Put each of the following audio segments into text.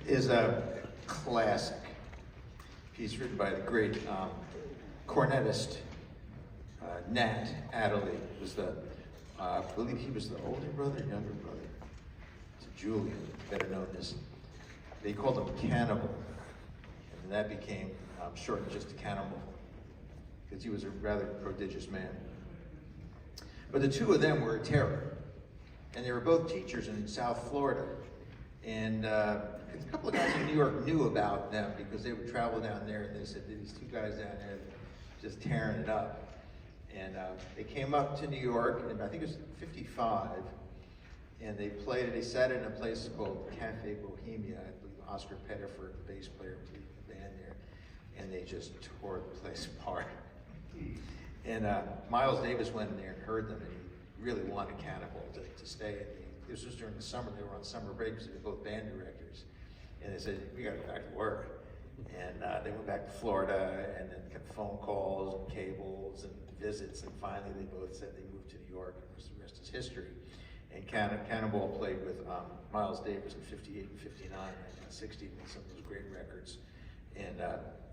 is a classic piece written by the great cornetist Nat Adderley. Was the I believe he was the older brother, younger brother to Julian, better known as. They called him Cannibal, and that became shortened just to Cannibal, because he was a rather prodigious man. But the two of them were a terror, and they were both teachers in South Florida. And a couple of guys in New York knew about them because they would travel down there, and they said, these two guys down there just tearing it up. And they came up to New York, and I think it was 55, and they sat in a place called Cafe Bohemia. I believe Oscar Pettiford, the bass player, played the band there, and they just tore the place apart. And Miles Davis went in there and heard them, and he really wanted Cannibal to stay. This was during the summer. They were on summer break because they were both band directors. And they said, we got to go back to work. And they went back to Florida, and then kept phone calls and cables and visits. And finally, they both said they moved to New York, and the rest is history. And Cannibal played with Miles Davis in 58 and 59, 1960, and some of those great records. And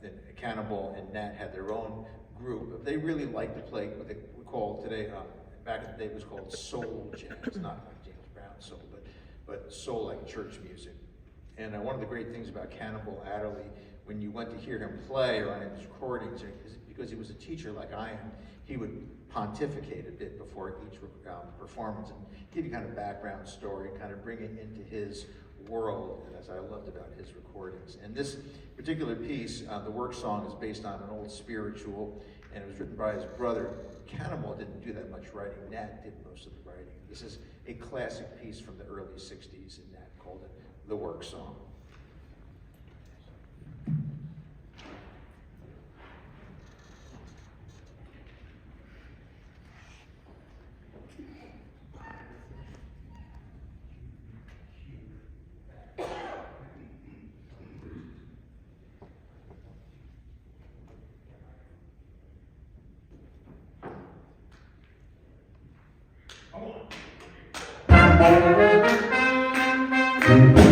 then Cannibal and Nat had their own group. They really liked to play what they would call today, back in the day it was called soul jazz, not like James Brown soul, but soul like church music. And one of the great things about Cannibal Adderley, when you went to hear him play or on his recordings, because he was a teacher like I am, he would pontificate a bit before each performance and give you kind of background story, kind of bring it into his world, and as I loved about his recordings. And this particular piece, the work song, is based on an old spiritual, and it was written by his brother. Cannibal didn't do that much writing. Nat did most of the writing. This is a classic piece from the early 60s, and Nat called it The Work Song. Come on.